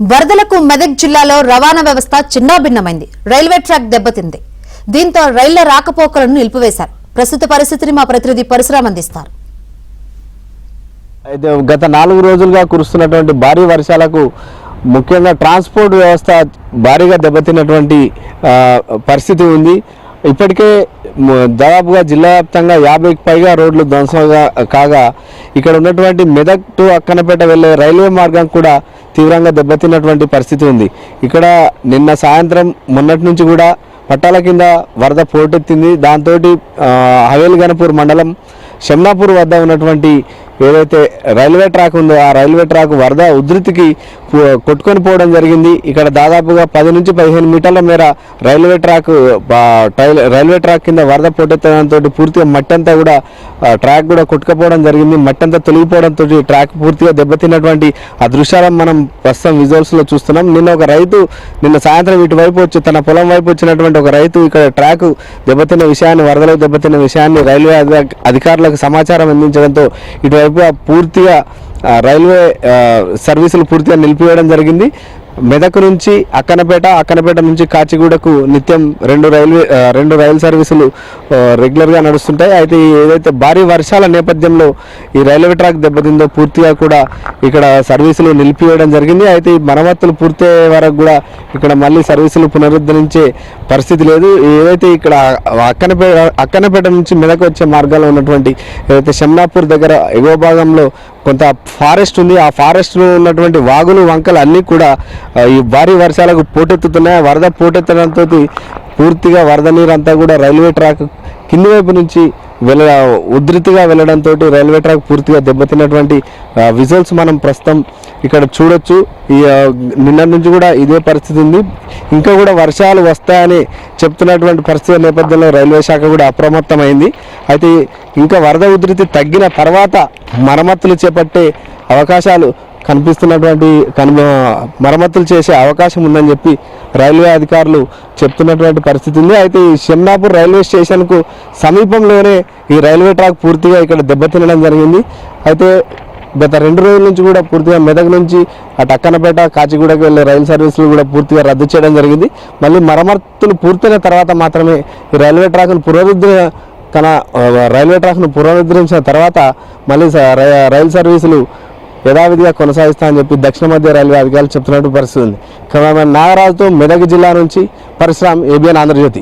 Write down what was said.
వరదలకు మెదక్ జిల్లాలో రవాణా వ్యవస్థ చిన్నాభిన్నమైంది. రైల్వే ట్రాక్ దెబ్బతింది. దీంతో రైళ్ల రాకపోకలను నిలిపివేశారు. ప్రస్తుత పరిస్థితిని మా ప్రతినిధి పరశురామ్ అందిస్తారు. అయితే గత 4 రోజులుగా కురుస్తున్నటువంటి భారీ వర్షాలకు ముఖ్యంగా ట్రాన్స్పోర్ట్ వ్యవస్థ భారీగా దెబ్బతిన్నటువంటి పరిస్థితి ఉంది. ఇప్పటికే దాదాపుగా జిల్లా వ్యాప్తంగా 50కి పైగా రోడ్లు ధ్వంసంగా కాగా ఇక్కడ ఉన్నటువంటి మెదక్ టు అక్కనపేట వెళ్లే రైల్వే మార్గం కూడా తీవ్రంగా దెబ్బతిన్నటువంటి పరిస్థితి ఉంది. ఇక్కడ నిన్న సాయంత్రం మొన్నటి నుంచి కూడా పట్టాల కింద వరద పోటెత్తింది. దాంతో హవేలి గణపూర్ మండలం షమ్నాపూర్ వద్ద ఉన్నటువంటి ఏదైతే రైల్వే ట్రాక్ ఉందో ఆ రైల్వే ట్రాక్ వరద ఉధృతికి కొట్టుకొని పోవడం జరిగింది. ఇక్కడ దాదాపుగా 10 నుంచి 15 మీటర్ల మేర రైల్వే ట్రాక్ కింద వరద పోటెత్తడంతో పూర్తిగా మట్టి అంతా కూడా ట్రాక్ కూడా కొట్టుకుపోవడం జరిగింది. మట్టి అంతా తొలగిపోవడంతో ట్రాక్ పూర్తిగా దెబ్బతిన్నటువంటి ఆ దృశ్యాలను మనం ప్రస్తుతం విజువల్స్లో చూస్తున్నాం. నిన్న సాయంత్రం ఇటువైపు వచ్చి తన పొలం వైపు వచ్చినటువంటి ఒక రైతు ఇక్కడ ట్రాక్ దెబ్బతిన్న విషయాన్ని, వరదలో దెబ్బతిన్న విషయాన్ని రైల్వే అధికారులకు సమాచారం అందించడంతో ఇటువైపు పూర్తిగా రైల్వే సర్వీసులు పూర్తిగా నిలిపివేయడం జరిగింది. మెదక్ నుంచి అక్కనపేట నుంచి కాచిగూడకు నిత్యం రెండు రైలు సర్వీసులు రెగ్యులర్గా నడుస్తుంటాయి. అయితే ఏదైతే భారీ వర్షాల నేపథ్యంలో ఈ రైల్వే ట్రాక్ దెబ్బతిందో పూర్తిగా కూడా ఇక్కడ సర్వీసులు నిలిపివేయడం జరిగింది. అయితే ఈ మరమ్మతులు పూర్తయ్యే వరకు కూడా ఇక్కడ మళ్ళీ సర్వీసులు పునరుద్ధరించే పరిస్థితి లేదు. ఏదైతే ఇక్కడ అక్కనపేట నుంచి మెదక్ వచ్చే మార్గాల్లో ఉన్నటువంటి ఏదైతే షమ్నాపూర్ దగ్గర ఎగువ భాగంలో కొంత ఫారెస్ట్ ఉంది. ఆ ఫారెస్ట్లో ఉన్నటువంటి వాగులు వంకలు అన్నీ కూడా ఈ భారీ వర్షాలకు పోటెత్తుతున్నాయి. వరద పోటెత్తడంతో పూర్తిగా వరద నీరంతా కూడా రైల్వే ట్రాక్ కింది వైపు నుంచి ఉధృతిగా వెళ్ళడంతో రైల్వే ట్రాక్ పూర్తిగా దెబ్బతిన్నటువంటి విజువల్స్ మనం ప్రస్తుతం ఇక్కడ చూడొచ్చు. ఈ నిన్న నుంచి కూడా ఇదే పరిస్థితి ఉంది. ఇంకా కూడా వర్షాలు వస్తాయని చెప్తున్నటువంటి పరిస్థితి నేపథ్యంలో రైల్వే శాఖ కూడా అప్రమత్తమైంది. అయితే ఇంకా వరద ఉధృతి తగ్గిన తర్వాత మరమ్మతులు చేపట్టే అవకాశాలు మరమ్మతులు చేసే అవకాశం ఉందని చెప్పి రైల్వే అధికారులు చెప్తున్నటువంటి పరిస్థితి ఉంది. అయితే ఈ షమ్నాపూర్ రైల్వే స్టేషన్కు సమీపంలోనే ఈ రైల్వే ట్రాక్ పూర్తిగా ఇక్కడ దెబ్బతినడం జరిగింది. అయితే గత 2 రోజుల నుంచి కూడా పూర్తిగా మెదక్ నుంచి అటు అక్కనపేట కాచిగూడకు వెళ్ళే రైలు సర్వీసులు కూడా పూర్తిగా రద్దు చేయడం జరిగింది. మళ్ళీ మరమ్మతులు పూర్తయిన తర్వాత మాత్రమే ఈ రైల్వే ట్రాక్ను పునరుద్ధరించిన తర్వాత మళ్ళీ రైలు సర్వీసులు యథావిధిగా కొనసాగిస్తామని చెప్పి దక్షిణ మధ్య రైల్వే అధికారులు చెప్తున్నట్టు పరిస్థితి ఉంది. నాగరాజుతో మెదక్ జిల్లా నుంచి పరశురామ్, ABN ఆంధ్రజ్యోతి.